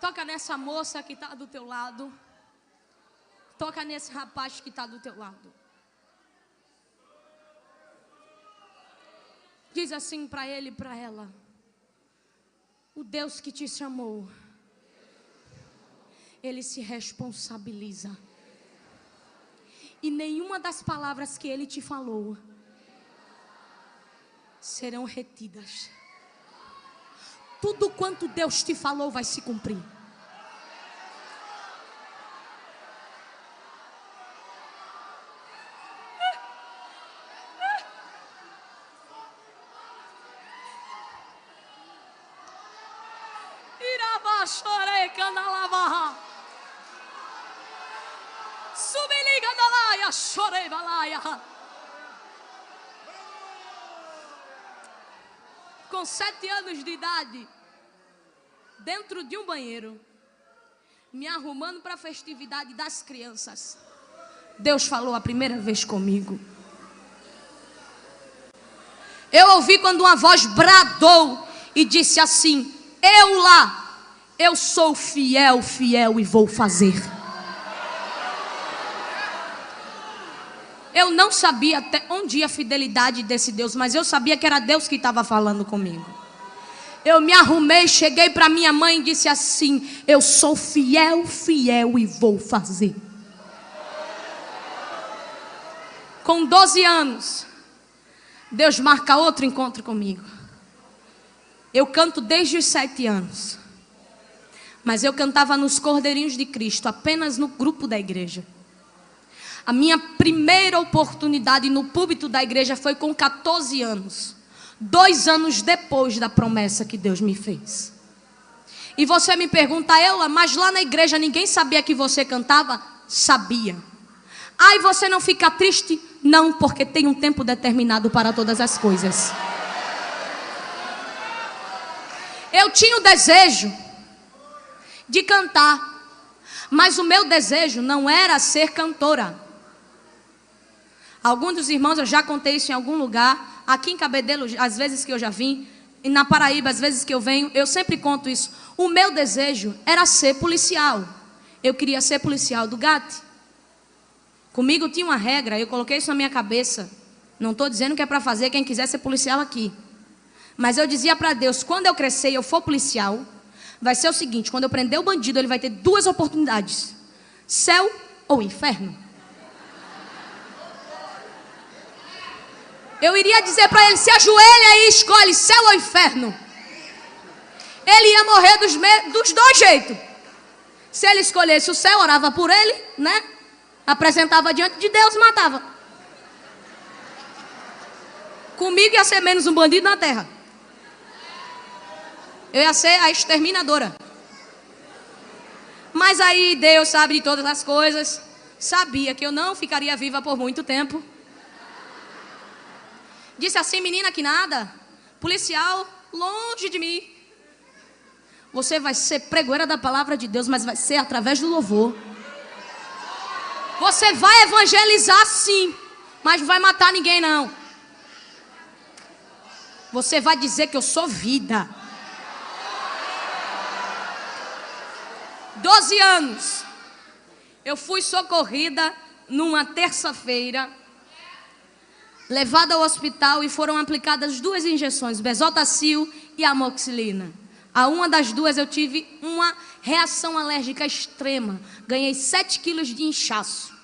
Toca nessa moça que está do teu lado. Toca nesse rapaz que está do teu lado. Diz assim para ele e para ela: o Deus que te chamou, Ele se responsabiliza. E nenhuma das palavras que Ele te falou serão retidas. Tudo quanto Deus te falou vai se cumprir. Irava chorei canalava. Subeliga da laia, chorei balaia. Com 7 anos de idade, dentro de um banheiro, me arrumando para a festividade das crianças, Deus falou a primeira vez comigo. Eu ouvi quando uma voz bradou e disse assim: eu lá, eu sou fiel, fiel e vou fazer. Eu não sabia até onde ia a fidelidade desse Deus, mas eu sabia que era Deus que estava falando comigo. Eu me arrumei, cheguei para minha mãe e disse assim: eu sou fiel, fiel e vou fazer. Com 12 anos, Deus marca outro encontro comigo. Eu canto desde os 7 anos. Mas eu cantava nos Cordeirinhos de Cristo, apenas no grupo da igreja. A minha primeira oportunidade no púlpito da igreja foi com 14 anos. 2 anos depois da promessa que Deus me fez. E você me pergunta: Eula, mas lá na igreja ninguém sabia que você cantava? Sabia. Ai, você não fica triste? Não, porque tem um tempo determinado para todas as coisas. Eu tinha o desejo de cantar, mas o meu desejo não era ser cantora. Alguns dos irmãos, eu já contei isso em algum lugar. Aqui em Cabedelo, às vezes que eu já vim, e na Paraíba, às vezes que eu venho, eu sempre conto isso. O meu desejo era ser policial. Eu queria ser policial do GAT. Comigo tinha uma regra, eu coloquei isso na minha cabeça. Não estou dizendo que é para fazer quem quiser ser policial aqui. Mas eu dizia para Deus: quando eu crescer e eu for policial, vai ser o seguinte: quando eu prender o bandido, ele vai ter 2 oportunidades: céu ou inferno. Eu iria dizer para ele: se ajoelha e escolhe céu ou inferno. Ele ia morrer dos 2 jeitos. Se ele escolhesse o céu, orava por ele, né? Apresentava diante de Deus, matava. Comigo ia ser menos um bandido na terra. Eu ia ser a exterminadora. Mas aí Deus sabe de todas as coisas. Sabia que eu não ficaria viva por muito tempo. Disse assim: menina que nada, policial, longe de mim. Você vai ser pregoeira da palavra de Deus, mas vai ser através do louvor. Você vai evangelizar sim, mas não vai matar ninguém não. Você vai dizer que eu sou vida. 12 anos. Eu fui socorrida numa terça-feira, levada ao hospital e foram aplicadas 2 injeções, Besotacil e amoxicilina. A uma das 2 eu tive uma reação alérgica extrema. Ganhei 7 quilos de inchaço.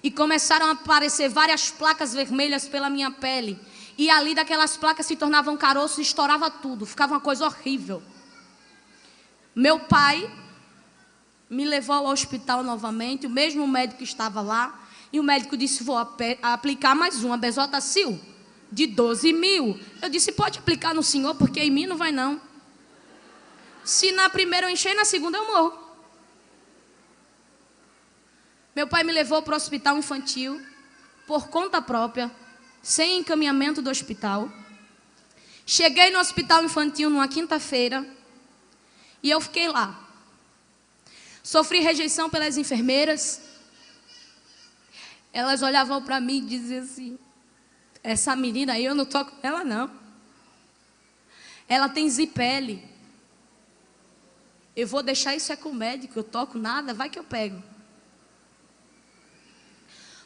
E começaram a aparecer várias placas vermelhas pela minha pele. E ali daquelas placas se tornavam caroço e estourava tudo. Ficava uma coisa horrível. Meu pai me levou ao hospital novamente. O mesmo médico estava lá. E o médico disse: vou aplicar mais uma Besotacil de 12 mil. Eu disse: pode aplicar no senhor, porque em mim não vai não. Se na primeira eu encher, na segunda eu morro. Meu pai me levou para o hospital infantil, por conta própria, sem encaminhamento do hospital. Cheguei no hospital infantil numa quinta-feira e eu fiquei lá. Sofri rejeição pelas enfermeiras. Elas olhavam para mim e diziam assim: essa menina aí eu não toco nela não. Ela tem zipele. Eu vou deixar isso com o médico, eu toco nada, vai que eu pego.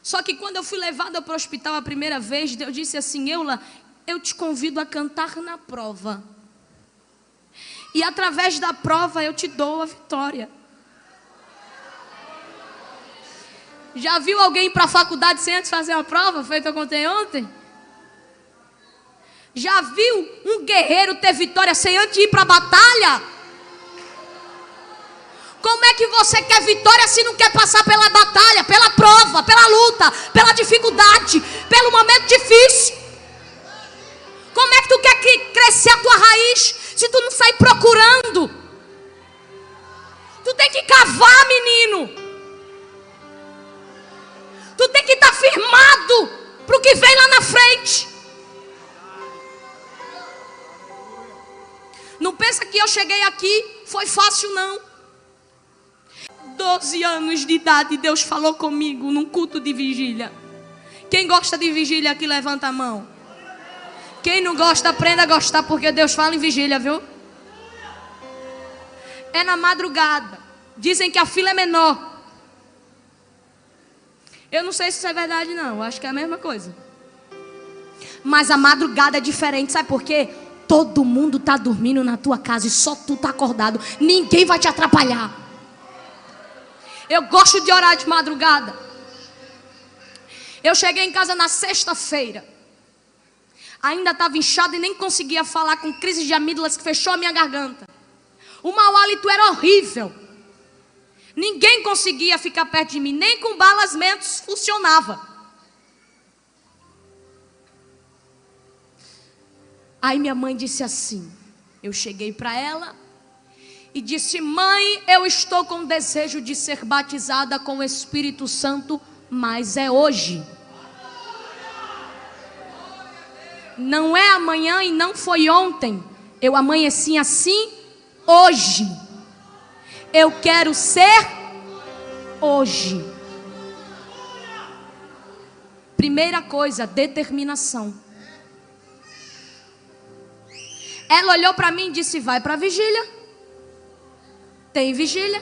Só que quando eu fui levada para o hospital a primeira vez, Deus disse assim: Eula, eu te convido a cantar na prova. E através da prova eu te dou a vitória. Já viu alguém ir para a faculdade sem antes fazer uma prova? Foi o que eu contei ontem. Já viu um guerreiro ter vitória sem antes ir para a batalha? Como é que você quer vitória se não quer passar pela batalha, pela prova, pela luta, pela dificuldade, pelo momento difícil? Como é que tu quer crescer a tua raiz se tu não sai procurando? Tu tem que cavar, menino. Tu tem que estar firmado para o que vem lá na frente. Não pensa que eu cheguei aqui, foi fácil não. 12 anos de idade, Deus falou comigo num culto de vigília. Quem gosta de vigília aqui, levanta a mão. Quem não gosta, aprenda a gostar, porque Deus fala em vigília, viu? É na madrugada. Dizem que a fila é menor. Eu não sei se isso é verdade não, acho que é a mesma coisa. Mas a madrugada é diferente, sabe por quê? Todo mundo está dormindo na tua casa e só tu está acordado. Ninguém vai te atrapalhar. Eu gosto de orar de madrugada. Eu cheguei em casa na sexta-feira. Ainda estava inchada e nem conseguia falar, com crise de amígdalas que fechou a minha garganta. O mau hálito era horrível. Ninguém conseguia ficar perto de mim, nem com balas mentos funcionava. Aí minha mãe disse assim, eu cheguei para ela e disse: mãe, eu estou com desejo de ser batizada com o Espírito Santo, mas é hoje. Não é amanhã e não foi ontem. Eu amanheci assim hoje. Eu quero ser hoje. Primeira coisa, determinação. Ela olhou para mim e disse: vai para a vigília. Tem vigília.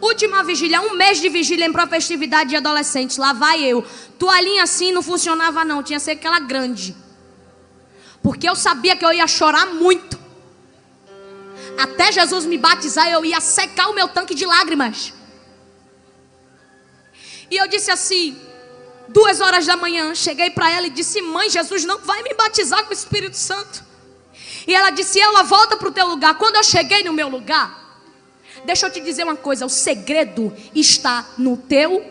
Última vigília, 1 mês de vigília em festividade de adolescentes. Lá vai eu. Toalhinha assim não funcionava não, tinha que ser aquela grande. Porque eu sabia que eu ia chorar muito. Até Jesus me batizar, eu ia secar o meu tanque de lágrimas. E eu disse assim, 2 horas da manhã, cheguei para ela e disse: mãe, Jesus não vai me batizar com o Espírito Santo. E ela disse: ela volta para o teu lugar. Quando eu cheguei no meu lugar, deixa eu te dizer uma coisa, o segredo está no teu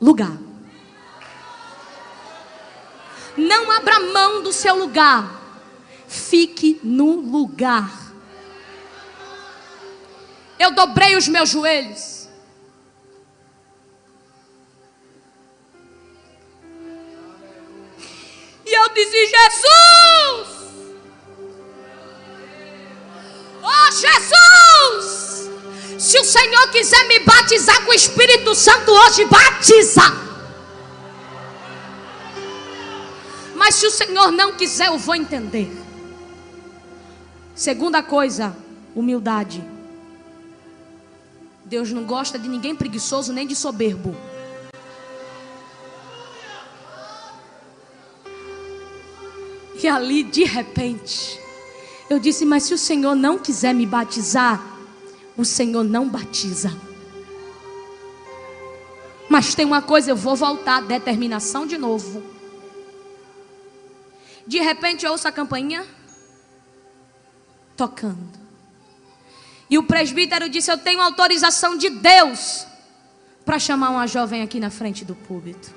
lugar. Não abra mão do seu lugar. Fique no lugar. Eu dobrei os meus joelhos. E eu disse: Jesus! Oh Jesus! Se o Senhor quiser me batizar com o Espírito Santo hoje, batiza. Mas se o Senhor não quiser, eu vou entender. Segunda coisa, humildade. Deus não gosta de ninguém preguiçoso nem de soberbo. E ali, de repente, eu disse: mas se o Senhor não quiser me batizar, o Senhor não batiza. Mas tem uma coisa, eu vou voltar, determinação de novo. De repente eu ouço a campainha tocando. E o presbítero disse: eu tenho autorização de Deus para chamar uma jovem aqui na frente do púlpito.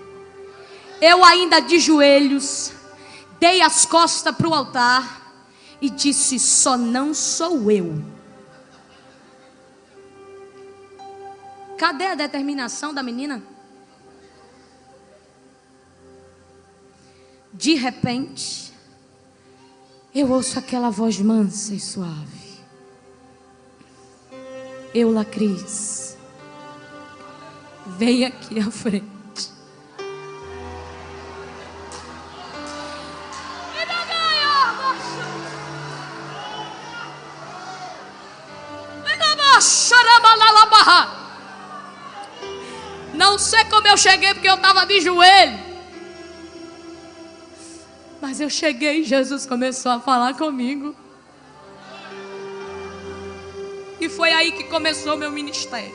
Eu ainda de joelhos, dei as costas para o altar e disse: só não sou eu. Cadê a determinação da menina? De repente, eu ouço aquela voz mansa e suave. Eula Cris, vem aqui à frente. Não sei como eu cheguei, porque eu estava de joelho. Mas eu cheguei e Jesus começou a falar comigo. E foi aí que começou o meu ministério.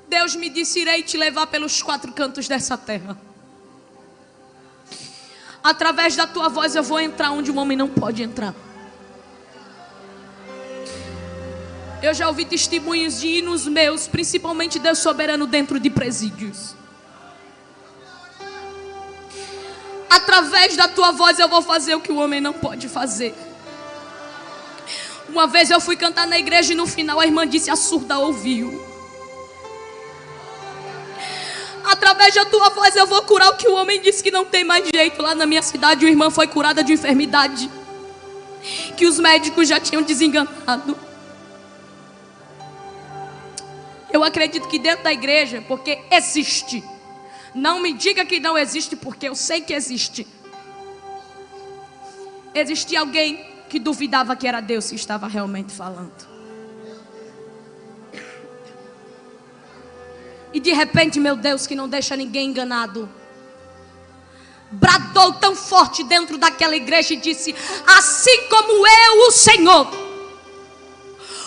Deus me disse: irei te levar pelos 4 cantos dessa terra. Através da tua voz eu vou entrar onde um homem não pode entrar. Eu já ouvi testemunhos de hinos meus, principalmente Deus soberano, dentro de presídios. Através da tua voz eu vou fazer o que o homem não pode fazer. Uma vez eu fui cantar na igreja e no final a irmã disse: a surda ouviu. Através da tua voz eu vou curar o que o homem disse que não tem mais jeito. Lá na minha cidade uma irmã foi curada de enfermidade que os médicos já tinham desenganado. Eu acredito que dentro da igreja, porque existe. Não me diga que não existe, porque eu sei que existe. Existia alguém que duvidava que era Deus que estava realmente falando. E de repente, meu Deus, que não deixa ninguém enganado, bradou tão forte dentro daquela igreja e disse: assim como eu, o Senhor,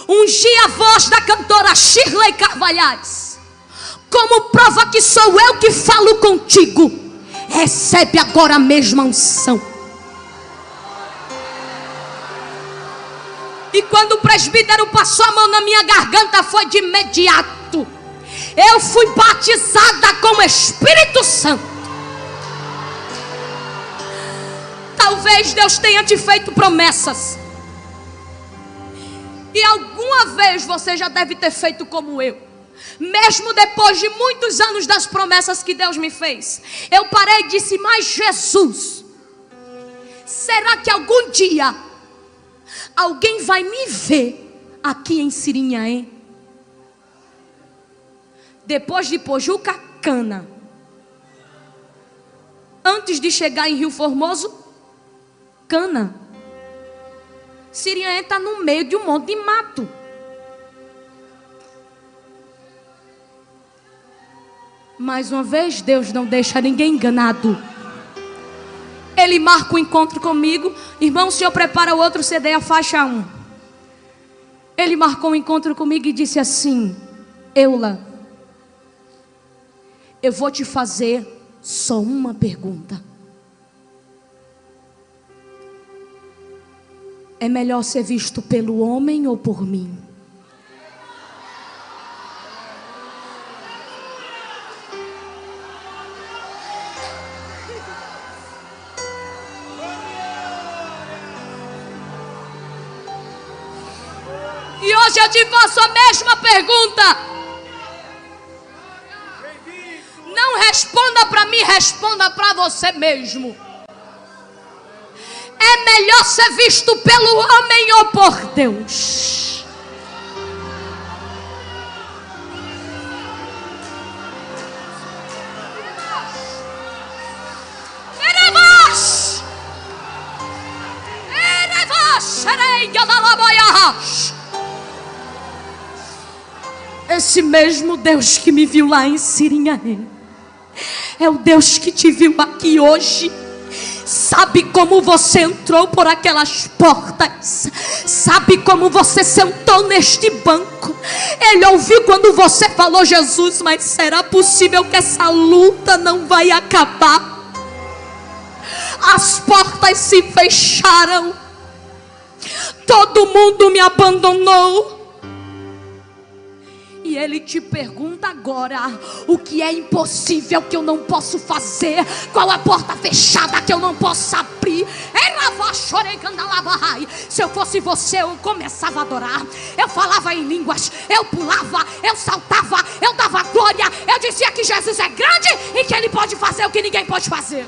ungi a voz da cantora Shirley Carvalhais, como prova que sou eu que falo contigo, recebe agora a mesma unção. E quando o presbítero passou a mão na minha garganta, foi de imediato. Eu fui batizada com o Espírito Santo. Talvez Deus tenha te feito promessas, e alguma vez você já deve ter feito como eu. Mesmo depois de muitos anos das promessas que Deus me fez, eu parei e disse: mas Jesus, será que algum dia alguém vai me ver aqui em Sirinhaém? Depois de Pojuca, Cana, antes de chegar em Rio Formoso, Cana. Sirinhaém está no meio de um monte de mato. Mais uma vez, Deus não deixa ninguém enganado. Ele marca o encontro comigo. Irmão, o senhor prepara o outro CD, a faixa 1. Ele marcou um encontro comigo e disse assim: Eula, eu vou te fazer só uma pergunta. É melhor ser visto pelo homem ou por mim? E hoje eu te faço a mesma pergunta. Não responda para mim, responda para você mesmo. É melhor ser visto pelo homem ou por Deus? Esse mesmo Deus que me viu lá em Sirinhaém é o Deus que te viu aqui hoje. Sabe como você entrou por aquelas portas, sabe como você sentou neste banco. Ele ouviu quando você falou: Jesus, mas será possível que essa luta não vai acabar? As portas se fecharam, todo mundo me abandonou. E ele te pergunta agora: o que é impossível que eu não posso fazer? Qual a porta fechada que eu não posso abrir? Se eu fosse você, eu começava a adorar. Eu falava em línguas, eu pulava, eu saltava, eu dava glória. Eu dizia que Jesus é grande e que Ele pode fazer o que ninguém pode fazer.